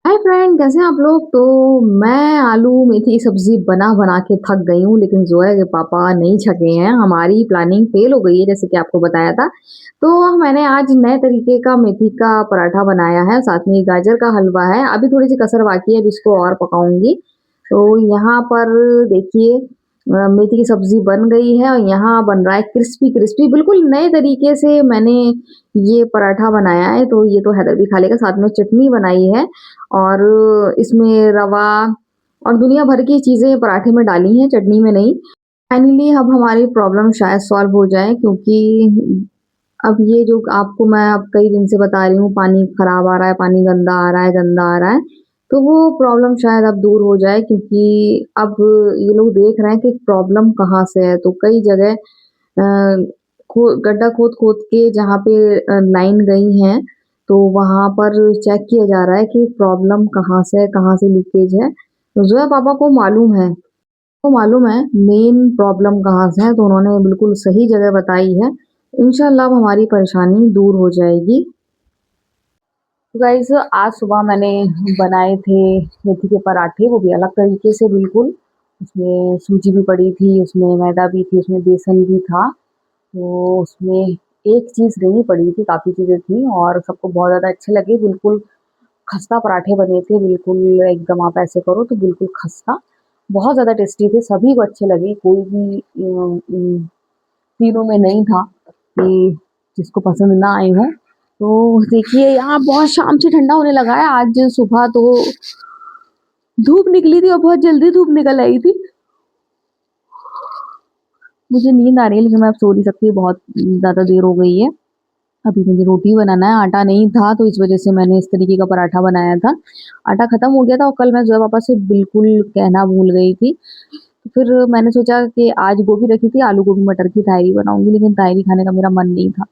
Hi friend, कैसे हैं आप लोग। तो मैं आलू मेथी की सब्जी बना बना के थक गई हूँ, लेकिन जोया के पापा नहीं छके हैं। हमारी प्लानिंग फेल हो गई है, जैसे कि आपको बताया था। तो मैंने आज नए तरीके का मेथी का पराठा बनाया है, साथ में गाजर का हलवा है। अभी थोड़ी सी कसर बाकी है, अभी इसको और पकाऊंगी। तो यहाँ पर देखिए, मेथी की सब्जी बन गई है और यहाँ बन रहा है क्रिस्पी क्रिस्पी, बिल्कुल नए तरीके से मैंने ये पराठा बनाया है। तो ये तो हैदर भी खा लेगा। साथ में चटनी बनाई है और इसमें रवा और दुनिया भर की चीज़ें पराठे में डाली हैं, चटनी में नहीं। फाइनली अब हमारी प्रॉब्लम शायद सॉल्व हो जाए, क्योंकि अब ये जो आपको मैं अब कई दिन से बता रही हूँ, पानी खराब आ रहा है, पानी गंदा आ रहा है, गंदा आ रहा है। तो वो प्रॉब्लम शायद अब दूर हो जाए, क्योंकि अब ये लोग देख रहे हैं कि प्रॉब्लम कहाँ से है। तो कई जगह गड्ढा खोद खोद के जहाँ पे लाइन गई हैं, तो वहाँ पर चेक किया जा रहा है कि प्रॉब्लम कहाँ से है, कहाँ से लीकेज है। तो जोया पापा को मालूम है मेन प्रॉब्लम कहाँ से है, तो उन्होंने बिल्कुल सही जगह बताई है। इंशाल्लाह अब हमारी परेशानी दूर हो जाएगी। तो गाइस, आज सुबह मैंने बनाए थे मेथी के पराठे, वो भी अलग तरीके से बिल्कुल। उसमें सूजी भी पड़ी थी, उसमें मैदा भी थी, उसमें बेसन भी था। तो उसमें एक चीज़ नहीं पड़ी थी, काफ़ी चीज़ें थी और सबको बहुत ज़्यादा अच्छे लगे। बिल्कुल खस्ता पराठे बने थे, बिल्कुल एकदम आप ऐसे करो तो बिल्कुल खस्ता। बहुत ज़्यादा टेस्टी थे, सभी को अच्छे लगे। कोई भी इन तीनों में नहीं था कि जिसको पसंद ना आए हों। तो देखिए, यहाँ बहुत शाम से ठंडा होने लगा है। आज सुबह तो धूप निकली थी और बहुत जल्दी धूप निकल आई थी। मुझे नींद आ रही है, लेकिन मैं अब सो नहीं सकती, बहुत ज़्यादा देर हो गई है। अभी मुझे रोटी बनाना है, आटा नहीं था, तो इस वज़ह से मैंने इस तरीके का पराठा बनाया था। आटा खत्म हो गया था और कल मैं ज़ोया पापा से बिल्कुल कहना भूल गई थी। तो फिर मैंने सोचा कि आज गोभी रखी थी, आलू गोभी मटर की तायरी बनाऊँगी, लेकिन तायरी खाने का मेरा मन नहीं था।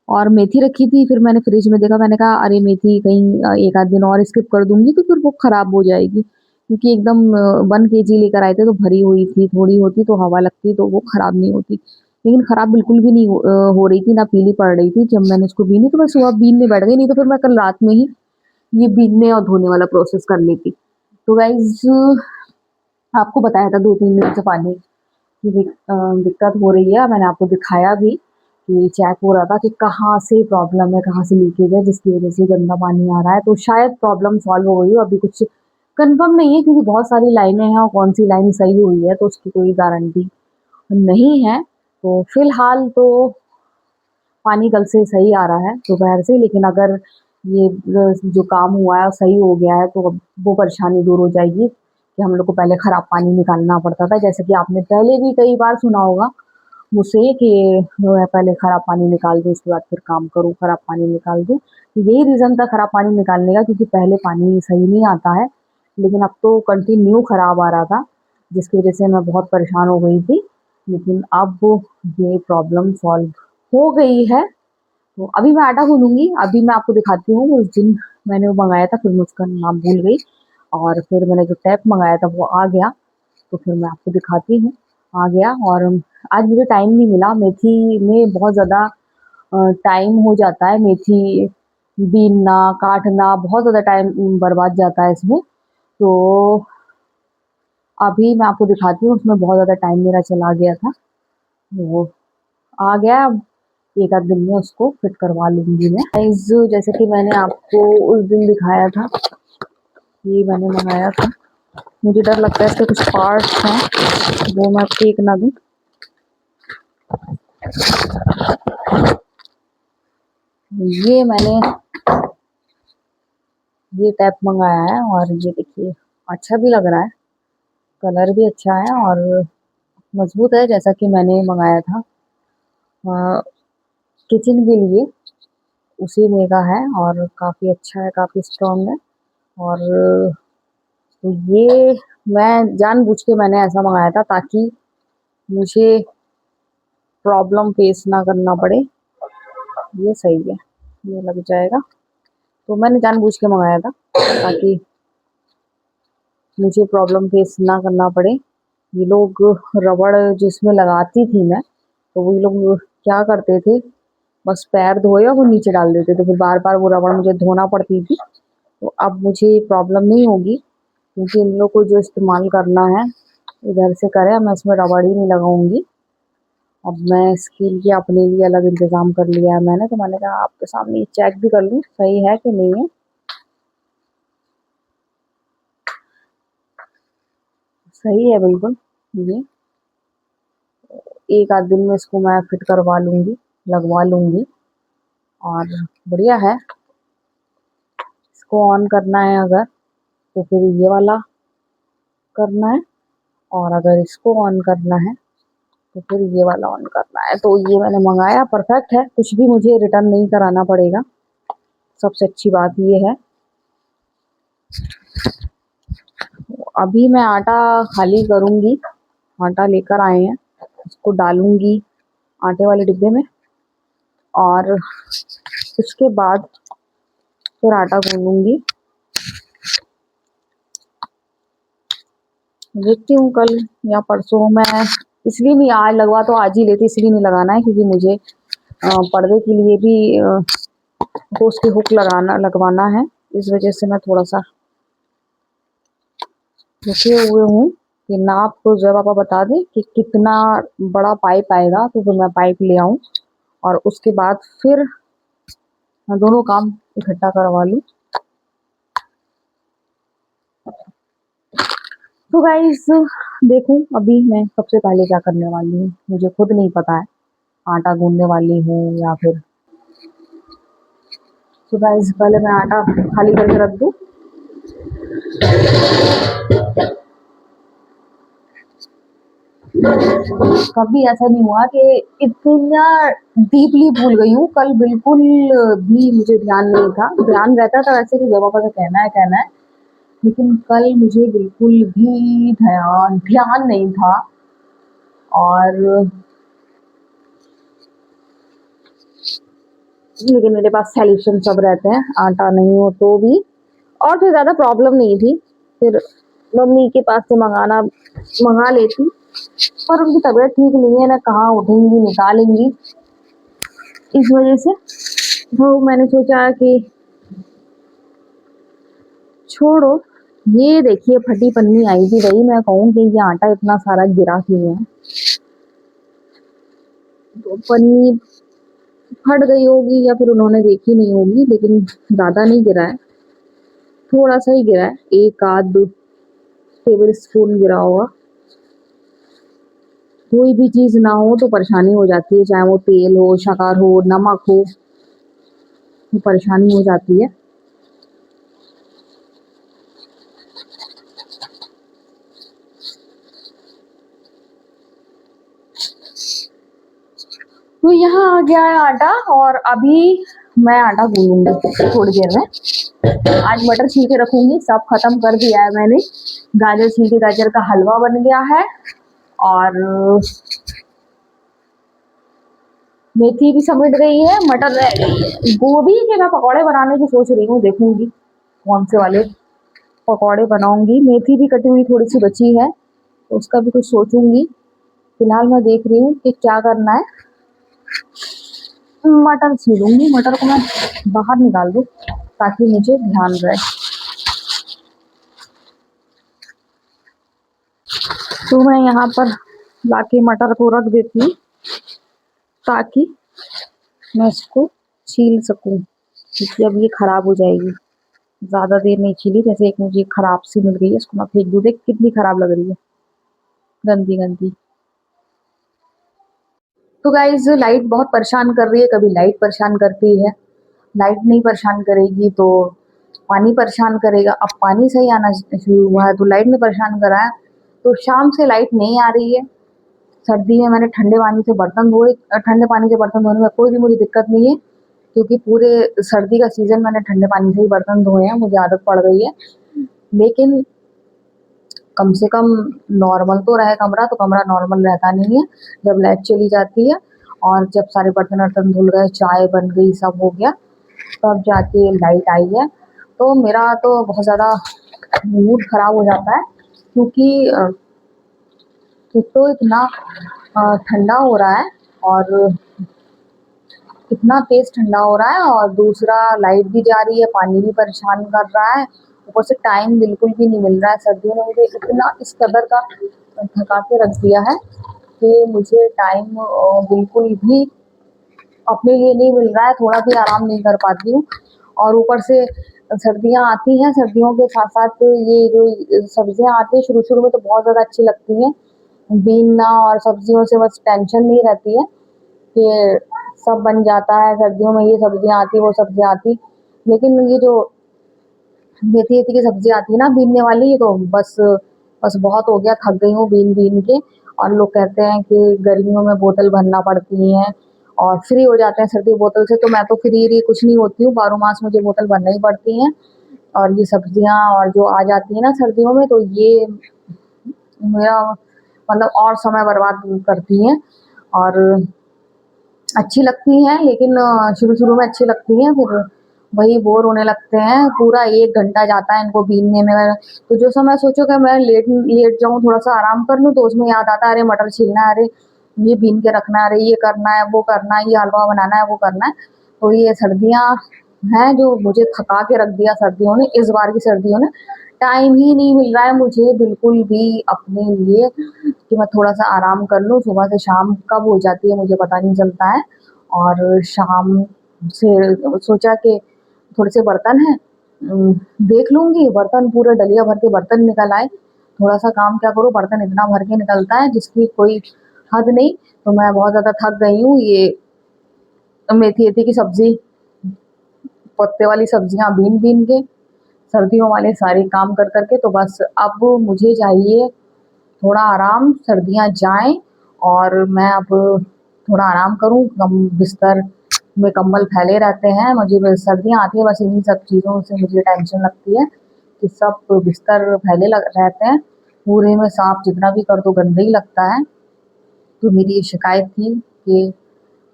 और मेथी रखी थी, फिर मैंने फ्रिज में देखा, मैंने कहा अरे मेथी कहीं 1 आध दिन और स्किप कर दूँगी तो फिर वो खराब हो जाएगी। क्योंकि एकदम 1 केजी लेकर आए थे, तो भरी हुई थी, थोड़ी होती तो हवा लगती तो वो खराब नहीं होती। लेकिन खराब बिल्कुल भी नहीं हो रही थी, ना पीली पड़ रही थी। जब मैंने उसको बीनी तो मैं सुबह बीनने बैठ गई, नहीं तो फिर मैं कल रात में ही ये बीनने और धोने वाला प्रोसेस कर लेती। तो गाइज़, आपको बताया था 2-3 दिन से पानी की दिक्कत हो रही है। मैंने आपको दिखाया भी कि चेक हो रहा था कि कहाँ से प्रॉब्लम है, कहाँ से लीकेज है, जिसकी वजह से गंदा पानी आ रहा है। तो शायद प्रॉब्लम सॉल्व हो गई हो। अभी कुछ कंफर्म नहीं है, क्योंकि बहुत सारी लाइनें हैं और कौन सी लाइन सही हुई है तो उसकी कोई गारंटी नहीं है। तो फिलहाल तो पानी कल से सही आ रहा है दोपहर से, लेकिन अगर ये जो काम हुआ है सही हो गया है तो अब वो परेशानी दूर हो जाएगी कि हम लोग को पहले खराब पानी निकालना पड़ता था। जैसे कि आपने पहले भी कई बार सुना होगा मुझसे कि मैं पहले खराब पानी निकाल दूँ, उसके बाद फिर काम करूँ, खराब पानी निकाल दूँ। तो यही रीज़न था खराब पानी निकालने का, क्योंकि पहले पानी सही नहीं आता है, लेकिन अब तो कंटिन्यू खराब आ रहा था, जिसकी वजह से मैं बहुत परेशान हो गई थी। लेकिन अब ये प्रॉब्लम सॉल्व हो गई है। तो अभी मैं आटा गूँथूँगी, अभी मैं आपको दिखाती हूँ। उस दिन मैंने वो मँगाया था, फिर मैं उसका नाम भूल गई और फिर मैंने जो टैप मँगाया था वो आ गया। तो फिर मैं आपको दिखाती हूँ, आ गया। और आज मुझे टाइम नहीं मिला, मेथी में बहुत ज़्यादा टाइम हो जाता है। मेथी बीनना, काटना, बहुत ज़्यादा टाइम बर्बाद जाता है इसमें। तो अभी मैं आपको दिखाती हूँ, उसमें बहुत ज़्यादा टाइम मेरा चला गया था। वो आ गया, अब 1 आध दिन में उसको फिट करवा लूँगी मैं। गाइस, जैसे कि मैंने आपको उस दिन दिखाया था, ये मैंने मँगाया था। मुझे डर लगता है इसके कुछ पार्ट्स हैं, वो मैं फेंक ना दूँ। ये मैंने ये टैप मँगाया है और ये देखिए, अच्छा भी लग रहा है, कलर भी अच्छा है और मज़बूत है, जैसा कि मैंने मँगाया था किचन के लिए, उसी में का है और काफ़ी अच्छा है, काफ़ी स्ट्रॉन्ग है। और तो ये मैं जानबूझ के मैंने ऐसा मँगाया था ताकि मुझे प्रॉब्लम फेस ना करना पड़े। ये सही है, ये लग जाएगा। तो मैंने जानबूझ के मँगाया था ताकि मुझे प्रॉब्लम फेस ना करना पड़े। ये लोग रबड़ जिसमें लगाती थी मैं, तो वो ये लोग क्या करते थे, बस पैर धोए और वो नीचे डाल देते थे, फिर बार-बार वो रबड़ मुझे धोना पड़ती थी। तो अब मुझे प्रॉब्लम नहीं होगी, क्योंकि इन लोग को जो इस्तेमाल करना है इधर से करें, मैं इसमें रबड़ ही नहीं लगाऊंगी। अब मैं इसके लिए अपने लिए अलग इंतज़ाम कर लिया है मैंने, तो मैंने कहा आपके सामने चेक भी कर लूँ सही है कि नहीं है। सही है बिल्कुल। ये एक आध दिन में इसको मैं फिट करवा लूँगी, लगवा लूँगी और बढ़िया है। इसको ऑन करना है अगर, तो फिर ये वाला करना है, और अगर इसको ऑन करना है तो फिर ये वाला ऑन करना है। तो ये मैंने मंगाया, परफेक्ट है, कुछ भी मुझे रिटर्न नहीं कराना पड़ेगा। सबसे अच्छी बात ये है। अभी मैं आटा खाली करूँगी, आटा लेकर आए हैं, इसको डालूँगी आटे वाले डिब्बे में और उसके बाद फिर आटा गूँदूँगी। देखती हूँ कल या परसों, मैं इसलिए नहीं आज लगवा, तो आज ही लेती, इसलिए नहीं लगाना है क्योंकि मुझे पर्दे के लिए भी तो उसकी हुक लगवाना है। इस वजह से मैं थोड़ा सा रुके हुए हूँ कि नाप तो जब पापा बता दें कि कितना बड़ा पाइप आएगा तो फिर मैं पाइप ले आऊँ और उसके बाद फिर मैं दोनों काम इकट्ठा करवा लूँ। तो गाइस देखूं अभी मैं सबसे पहले क्या करने वाली हूँ, मुझे खुद नहीं पता है। आटा गूंदने वाली हूँ या फिर, तो गाइस पहले मैं आटा खाली करके रख दूँ। कभी ऐसा नहीं हुआ कि इतना डीपली भूल गई हूँ, कल बिल्कुल भी मुझे ध्यान नहीं था। ध्यान रहता था वैसे कि जब पापा का कहना है, लेकिन कल मुझे बिल्कुल भी ध्यान नहीं था। और लेकिन मेरे पास सॉल्यूशन सब रहते हैं, आटा नहीं हो तो भी। और फिर ज़्यादा प्रॉब्लम नहीं थी, फिर मम्मी के पास से मंगा लेती, पर उनकी तबीयत ठीक नहीं है ना, कहाँ उठेंगी निकालेंगी, इस वजह से वो मैंने सोचा कि छोड़ो। ये देखिए फटी पन्नी आई थी, वही मैं कहूँ कि ये आटा इतना सारा गिरा क्यों है। तो पन्नी फट गई होगी या फिर उन्होंने देखी नहीं होगी, लेकिन ज़्यादा नहीं गिरा है, थोड़ा सा ही गिरा है, एक आध टेबल स्पून गिरा होगा। कोई भी चीज़ ना हो तो परेशानी हो जाती है, चाहे वो तेल हो, शक्कर हो, नमक हो, तो परेशानी हो जाती है। तो यहाँ आ गया है आटा और अभी मैं आटा गूंदूंगी थोड़ी देर में। आज मटर छील के रखूंगी, सब खत्म कर दिया है मैंने। गाजर छील के गाजर का हलवा बन गया है और मेथी भी समेट गई है, मटर रह गई है। गोभी के मैं पकौड़े बनाने की सोच रही हूँ, देखूंगी कौन से वाले पकौड़े बनाऊंगी। मेथी भी कटी हुई थोड़ी सी बची है, तो उसका भी कुछ सोचूंगी। फिलहाल मैं देख रही हूँ कि क्या करना है। मटर छीलूंगी, मटर को मैं बाहर निकाल दूँ ताकि मुझे ध्यान रहे। तो मैं यहाँ पर लाके मटर को रख देती हूँ ताकि मैं इसको छील सकूं, क्योंकि अब ये खराब हो जाएगी। ज़्यादा देर नहीं छीली, जैसे एक मुझे खराब सी मिल गई है, इसको मैं फेंक दूँ। देख कितनी खराब लग रही है, गंदी गंदी। तो गाइज लाइट बहुत परेशान कर रही है, कभी लाइट परेशान करती है, लाइट नहीं परेशान करेगी तो पानी परेशान करेगा। अब पानी सही आना शुरू हुआ है तो लाइट ने परेशान करा है, तो शाम से लाइट नहीं आ रही है। सर्दी में मैंने ठंडे पानी से बर्तन धोए, ठंडे पानी से बर्तन धोने में कोई भी मुझे दिक्कत नहीं है, क्योंकि पूरे सर्दी का सीजन मैंने ठंडे पानी से ही बर्तन धोए हैं, मुझे आदत पड़ गई है। लेकिन कम से कम नॉर्मल तो रहे कमरा, तो कमरा नॉर्मल रहता नहीं है जब लाइट चली जाती है। और जब सारे बर्तन वर्तन धुल गए, चाय बन गई, सब हो गया, तब जाके लाइट आई है। तो मेरा तो बहुत ज़्यादा मूड खराब हो जाता है, क्योंकि एक तो इतना ठंडा हो रहा है और इतना तेज ठंडा हो रहा है और दूसरा लाइट भी जा रही है, पानी भी परेशान कर रहा है, ऊपर से टाइम बिल्कुल भी नहीं मिल रहा है। सर्दियों ने मुझे इतना इस कदर का थका के रख दिया है कि मुझे टाइम बिल्कुल भी अपने लिए नहीं मिल रहा है, थोड़ा भी आराम नहीं कर पाती हूँ। और ऊपर से सर्दियाँ आती हैं, सर्दियों के साथ-साथ ये जो सब्जियाँ आती हैं शुरू-शुरू में तो बहुत ज़्यादा अच्छी लगती हैं। बीनना और सब्जियों से बस टेंशन नहीं रहती है कि सब बन जाता है, सर्दियों में ये सब्जियाँ आती, वो सब्जियाँ आती। लेकिन ये जो मेथी-वेथी की सब्जी आती है ना बीनने वाली, ये तो बस बस बहुत हो गया, थक गई हूँ बीन-बीन के। और लोग कहते हैं कि गर्मियों में बोतल भरना पड़ती हैं और फ्री हो जाते हैं सर्दी बोतल से, तो मैं तो फ्री कुछ नहीं होती हूँ, 12 मास मुझे बोतल भरना ही पड़ती हैं। और ये सब्जियाँ और जो आ जाती हैं ना सर्दियों में, तो ये मेरा मतलब और समय बर्बाद करती हैं और अच्छी लगती हैं, लेकिन शुरू-शुरू में अच्छी लगती हैं, फिर वही बोर होने लगते हैं। पूरा 1 घंटा जाता है इनको बीनने में, तो जो समय सोचो कि मैं लेट लेट जाऊँ, थोड़ा-सा आराम कर लूँ, तो उसमें याद आता है, अरे मटर छीलना है, अरे ये बीन के रखना है, अरे ये करना है, वो करना है, ये हलवा बनाना है, वो करना है। तो ये सर्दियाँ हैं जो मुझे थका के रख दिया सर्दियों ने, इस बार की सर्दियों ने। टाइम ही नहीं मिल रहा है मुझे बिल्कुल भी अपने लिए कि मैं थोड़ा-सा आराम कर लूँ, सुबह से शाम कब हो जाती है मुझे पता नहीं चलता है। और शाम से सोचा कि थोड़े से बर्तन हैं, देख लूँगी, बर्तन पूरे डलिया भर के बर्तन निकल आए। थोड़ा-सा काम क्या करूँ, बर्तन इतना भर के निकलता है जिसकी कोई हद नहीं। तो मैं बहुत ज़्यादा थक गई हूँ, ये मेथी-वेथी की सब्ज़ी, पत्ते वाली सब्जियाँ बीन-बीन के, सर्दियों वाले सारे काम कर के, तो बस अब मुझे चाहिए थोड़ा आराम, सर्दियाँ जाएँ और मैं अब थोड़ा आराम करूँ, बिस्तर में कंबल फैले रहते हैं, मुझे बस सर्दियाँ आती हैं, बस इन्हीं सब चीज़ों से मुझे टेंशन लगती है कि सब बिस्तर फैले रहते हैं, पूरे में साफ जितना भी कर दो गंदा ही लगता है। तो मेरी ये शिकायत थी कि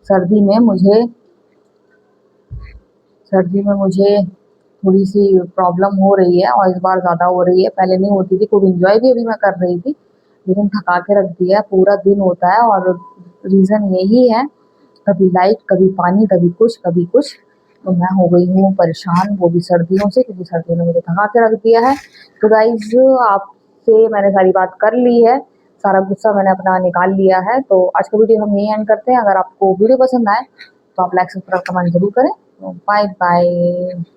सर्दी में मुझे सर्दी में मुझे थोड़ी-सी प्रॉब्लम हो रही है और इस बार ज़्यादा हो रही है, पहले नहीं होती थी, खूब एन्जॉय भी अभी मैं कर रही थी, लेकिन थका के रख दिया है, पूरा दिन होता है और रीज़न यही है, कभी लाइट, कभी पानी, कभी कुछ, कभी कुछ। तो मैं हो गई हूँ परेशान, वो भी सर्दियों से, क्योंकि सर्दियों ने मुझे थका के रख दिया है। तो गाइज़ आपसे मैंने सारी बात कर ली है, सारा गुस्सा मैंने अपना निकाल लिया है, तो आज का वीडियो हम यहीं एंड करते हैं। अगर आपको वीडियो पसंद आए, तो आप लाइक, सब्सक्राइब, कमेंट ज़रूर करें। तो बाय बाय।